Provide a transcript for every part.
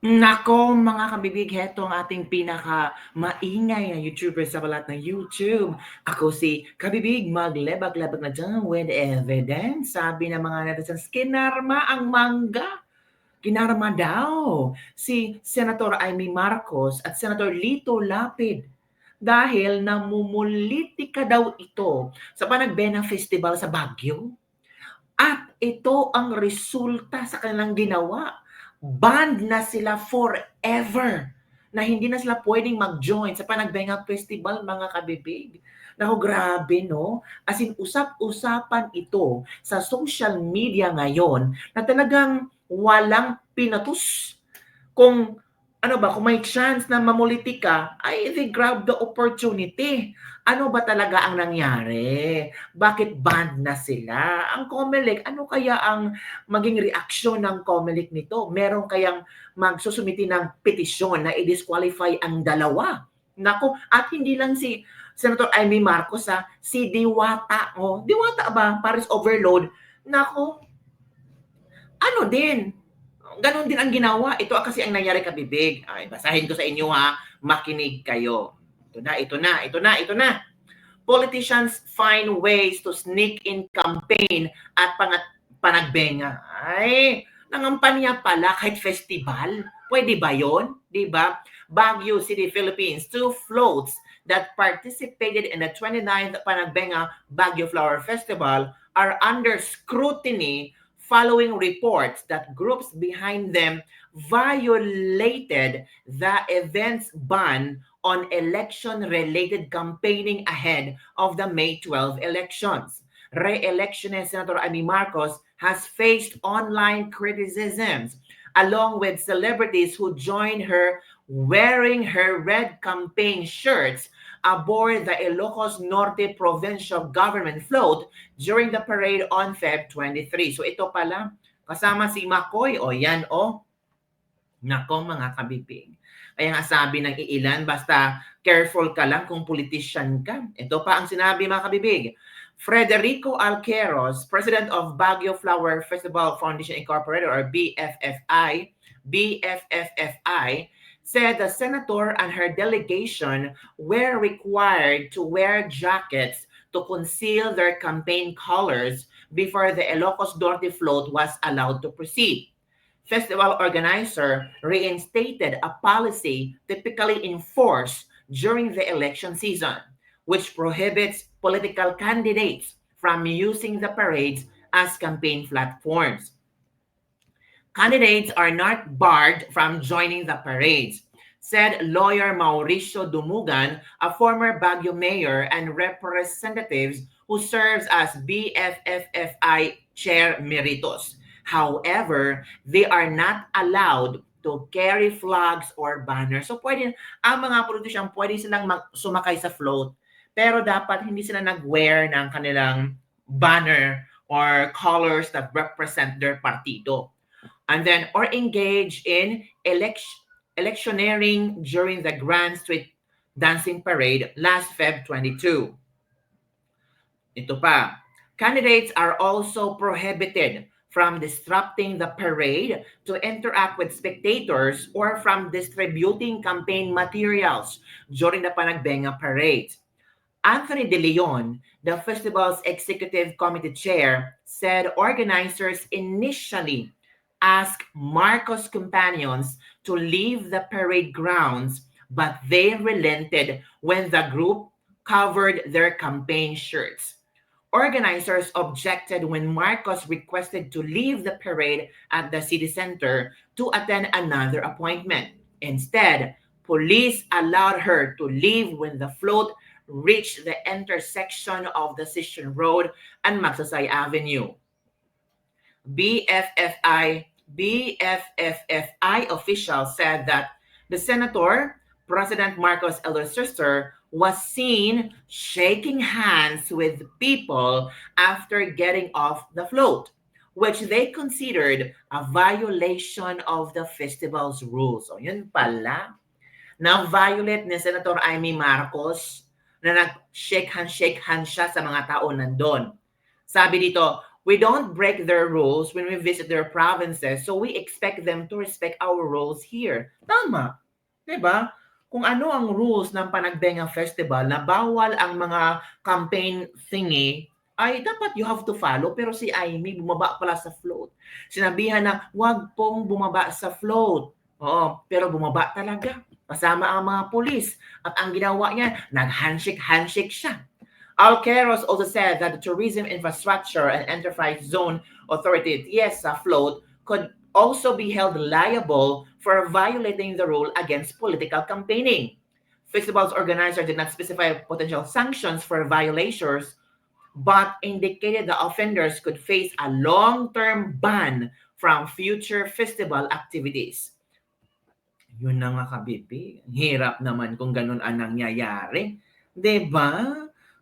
Nako mga kabibig, heto ang ating pinaka-maingay na YouTuber sa balat ng YouTube. Ako si Kabibig, maglebag-lebag na dyan with evidence. Sabi ng mga netizens, kinarma ang mangga. Kinarma daw si Senator Amy Marcos at Senator Lito Lapid dahil namumulitika daw ito sa Panagbena Festival sa Baguio. At ito ang resulta sa kanilang ginawa. Banned na sila forever na hindi na sila pwedeng mag-join sa Panagbenga Festival, mga kabibig. Naku, grabe, no? As in, usap-usapan ito sa social media ngayon na talagang walang pinatus. Kung ano ba, kung may chance na mamuliti ka, ay they grab the opportunity. Ano ba talaga ang nangyari? Bakit banned na sila? Ang COMELEC, ano kaya ang maging reaksyon ng COMELEC nito? Meron kayang magsusumiti ng petisyon na i-disqualify ang dalawa? Nako, at hindi lang si Senator Amy Marcos, si Diwata. Oh, Diwata ba? Paris overload. Nako, ano din, ganon din ang ginawa. Ito kasi ang nangyari, kabibig. Ay, basahin ko sa inyo, makinig kayo. Ito na. Politicians find ways to sneak in campaign at panagbenga. Ay, nangampanya pala kahit festival. Pwede ba yon? Diba? Baguio City, Philippines, 2 floats that participated in the 29th Panagbenga Baguio Flower Festival are under scrutiny following reports that groups behind them violated the event's ban on election-related campaigning ahead of the May 12 elections. Re-electionist Senator Amy Marcos has faced online criticisms along with celebrities who joined her wearing her red campaign shirts aboard the Ilocos Norte Provincial Government float during the parade on Feb 23. So ito pala, kasama si Makoy. O yan o. Nako mga kabibig. Kaya nga sabi ng iilan, basta careful ka lang kung politician ka. Ito pa ang sinabi, mga kabibig. Frederico Alqueros, President of Baguio Flower Festival Foundation Incorporated or BFFI, said the senator and her delegation were required to wear jackets to conceal their campaign colors before the Ilocos Norte float was allowed to proceed. Festival organizer reinstated a policy typically enforced during the election season, which prohibits political candidates from using the parades as campaign platforms. Candidates are not barred from joining the parades, said lawyer Mauricio Dumugan, a former Baguio mayor and representative who serves as BFFI Chair Emeritus. However, they are not allowed to carry flags or banners. So pwede, ang mga politician, pwede silang sumakay sa float, pero dapat hindi sila nag-wear ng kanilang banner or colors that represent their partido. And then, or engage in electioneering during the Grand Street Dancing Parade last Feb 22. Ito pa, candidates are also prohibited from disrupting the parade to interact with spectators or from distributing campaign materials during the Panagbenga parade. Anthony De Leon, the festival's executive committee chair, said organizers initially asked Marcos' companions to leave the parade grounds, but they relented when the group covered their campaign shirts. Organizers objected when Marcos requested to leave the parade at the city center to attend another appointment. Instead, police allowed her to leave when the float reached the intersection of the Sisson Road and Magsaysay Avenue. BFFI officials said that the senator, President Marcos' elder sister, was seen shaking hands with people after getting off the float, which they considered a violation of the festival's rules. So yun pala, na-violate ni Senator Amy Marcos na nag-shake hand siya sa mga tao nandun. Sabi dito, We don't break their rules when we visit their provinces, so we expect them to respect our rules here. Tama. 'Di ba? Kung ano ang rules ng Panagbenga Festival na bawal ang mga campaign thingy, ay dapat you have to follow. Pero si Amy bumaba pala sa float. Sinabihan na, "Wag pong bumaba sa float." Oo, pero bumaba talaga. Kasama ang mga pulis. At ang ginawa niya, nag-handshake-handshake siya. Alqueros also said that the Tourism Infrastructure and Enterprise Zone Authority, TIESA float, could also be held liable for violating the rule against political campaigning. Festival's organizer did not specify potential sanctions for violators, but indicated the offenders could face a long-term ban from future festival activities. Yun na nga kabibi. Hirap naman kung ganun ang nangyayari. 'Di ba?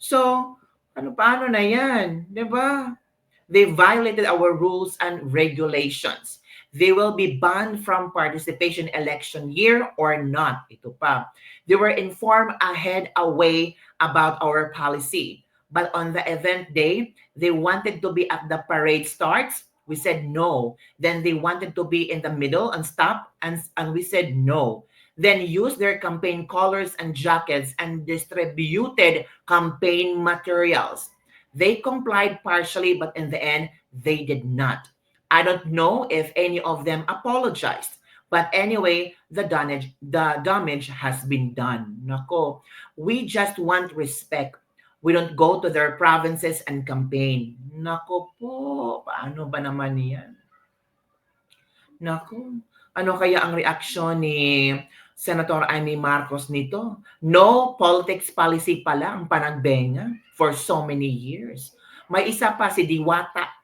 So, paano na yan? 'Di ba? They violated our rules and regulations. They will be banned from participation election year or not. Ito pa. They were informed ahead away about our policy. But on the event day, they wanted to be at the parade starts. We said no. Then they wanted to be in the middle and stop, and we said no. Then used their campaign colors and jackets and distributed campaign materials. They complied partially, but in the end, they did not. I don't know if any of them apologized. But anyway, the damage has been done. Nako, we just want respect. We don't go to their provinces and campaign. Nako po, paano ba naman yan? Nako, ano kaya ang reaksyon ni Senator Amy Marcos nito? No politics policy pala ang Panagbenga for so many years. May isa pa si Diwata.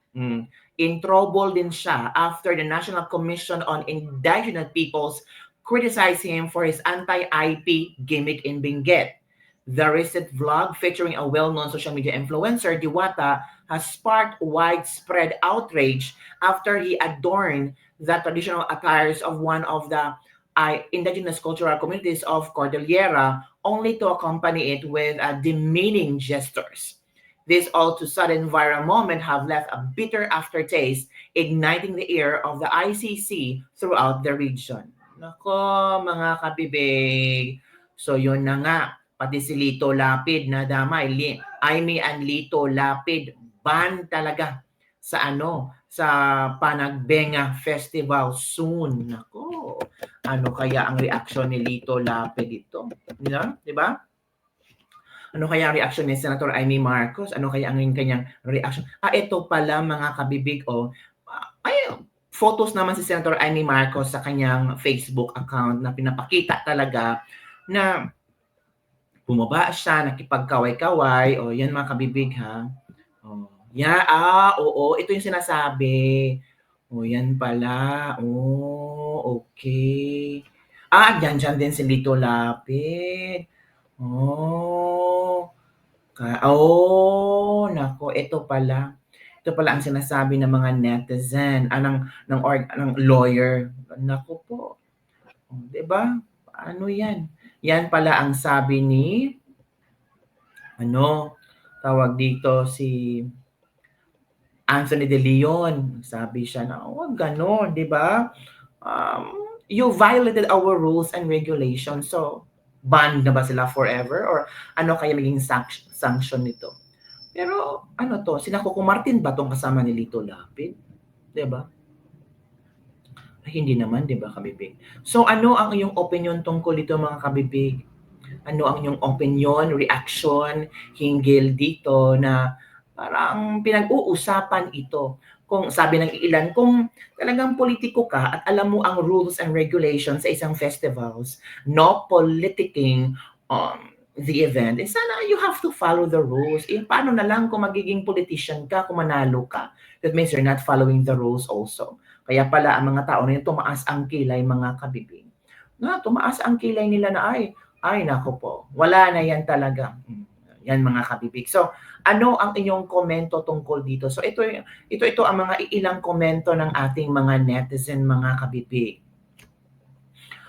In trouble din siya after the National Commission on Indigenous Peoples criticized him for his anti-IP gimmick in Benguet. The recent vlog featuring a well-known social media influencer, Diwata, has sparked widespread outrage after he adorned the traditional attires of one of the indigenous cultural communities of Cordillera, only to accompany it with demeaning gestures. This all-too-sudden viral moment have left a bitter aftertaste, igniting the ire of the ICC throughout the region. Nako, mga kabibig. So yun na nga, pati si Lito Lapid na damay. Amy and Lito Lapid, ban talaga sa sa Panagbenga Festival soon. Nako, ano kaya ang reaksyon ni Lito Lapid dito? Di ba? Ano kaya ang reaksyon ni Senator Amy Marcos? Ano kaya ang kanyang reaksyon? Ito pala mga kabibig, photos naman si Senator Amy Marcos sa kanyang Facebook account na pinapakita talaga na bumaba siya, nakipagkaway-kaway. Yan mga kabibig ha. Oo, ito yung sinasabi. Yan pala. Okay. Dyan din si Lito Lapid. Nako, ito pala. Ito pala ang sinasabi ng mga netizen, ng lawyer. Nako po. 'Di ba? Ano 'yan? Yan pala ang sabi ni tawag dito si Anthony De Leon. Sabi siya na, wag ganon, 'di ba? You violated our rules and regulations. So, banned na ba sila forever? Or ano kaya maging sanction nito? Pero sina Coco Martin ba tong kasama ni Lito Lapid? 'Di ba? Hindi naman, 'di ba, kabibig? So ano ang iyong opinion tungkol dito mga kabibig? Ano ang iyong opinion, reaction hinggil dito na parang pinag-uusapan ito? Kung sabi ng ilan, kung talagang politiko ka at alam mo ang rules and regulations sa isang festivals, no politicking the event, sana you have to follow the rules. Paano na lang kung magiging politician ka, kung manalo ka? That means you're not following the rules also. Kaya pala ang mga tao na yun, tumaas ang kilay mga kabibig. Tumaas ang kilay nila na ay nako po, wala na yan talaga. Yan mga kabibig. So, ano ang inyong komento tungkol dito? So, ito ang mga ilang komento ng ating mga netizen, mga kabibig.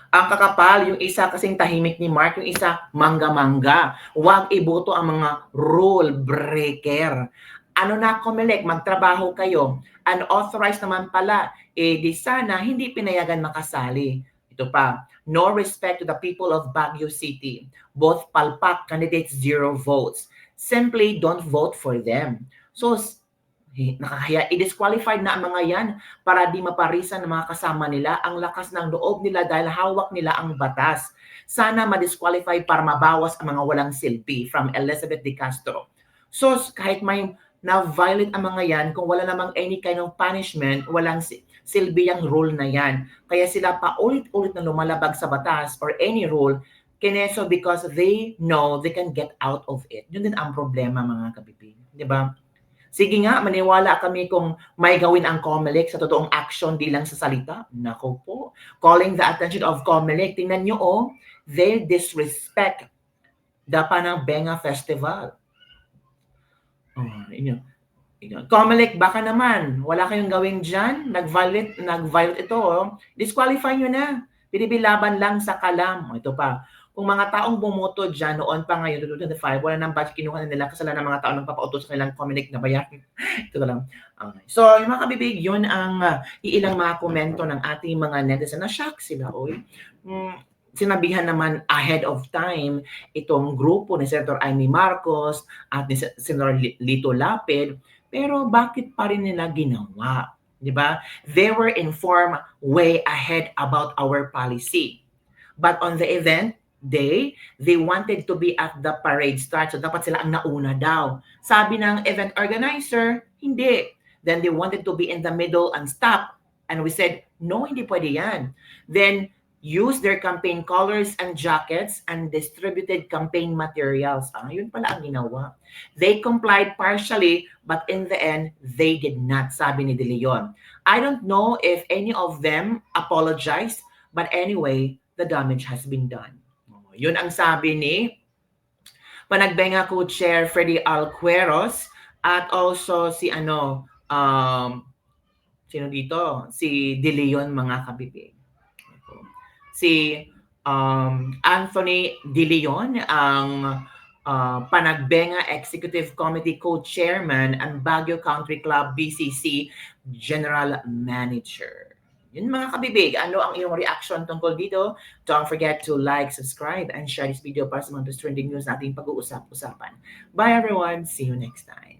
Ang kakapal, yung isa kasing tahimik ni Mark, yung isa mangga-mangga. Huwag iboto ang mga rule breaker. ano na COMELEC, magtrabaho kayo. Unauthorized naman pala, di sana hindi pinayagan makasali. Ito pa, no respect to the people of Baguio City. Both palpak candidates 0 votes. Simply don't vote for them. So, nakakaya, i-disqualified na ang mga yan para di maparisan ng mga kasama nila. Ang lakas ng loob nila dahil hawak nila ang batas. Sana ma-disqualify para mabawas ang mga walang silbi from Elizabeth De Castro. So, kahit may na-violate ang mga yan, kung wala namang any kind of punishment, walang silbi ang rule na yan. Kaya sila pa ulit-ulit na lumalabag sa batas or any rule, kineso because they know they can get out of it. Yun din ang problema, mga kabibig. Di ba? Sige nga, maniwala kami kung may gawin ang COMELEC sa totoong action di lang sa salita. Nako po. Calling the attention of COMELEC. Tingnan nyo, they disrespect the Panagbenga Festival. Inyo. COMELEC, baka naman, wala kayong gawin dyan. Nag-violate ito. Disqualify nyo na. Pinibilaban lang sa kalam. Ito pa. Kung mga taong bumoto dyan noon pa ngayon, 2025, wala nang budget kinuha na nila kasalanan ng mga taong nagpapautos sa kanilang COMELEC na bayaran. Ito lang. Okay. So, yung mga kabibig, yun ang iilang mga komento ng ating mga netizen. Na-shock sila, oy. Sinabihan naman ahead of time itong grupo ni Senator Amy Marcos at ni Senator Lito Lapid, pero bakit pa rin nila ginawa? Di ba? They were informed way ahead about our policy. But on the event day, they wanted to be at the parade start. So dapat sila ang nauna daw. Sabi ng event organizer, hindi. Then they wanted to be in the middle and stop. And we said, no, hindi pwede yan. Then use their campaign colors and jackets and distributed campaign materials. Yun pala ang ginawa. They complied partially, but in the end, they did not, sabi ni De Leon. I don't know if any of them apologized, but anyway, the damage has been done. Yun ang sabi ni Panagbenga Co-Chair Freddy Alcueros at also si sino dito? Si De Leon, mga kabibig. Si Anthony De Leon, ang Panagbenga Executive Committee Co-Chairman and Baguio Country Club BCC General Manager. Yun, mga kabibig, ano ang iyong reaction tungkol dito? Don't forget to like, subscribe, and share this video para sa mga trending news na ating pag-uusap-usapan. Bye everyone! See you next time!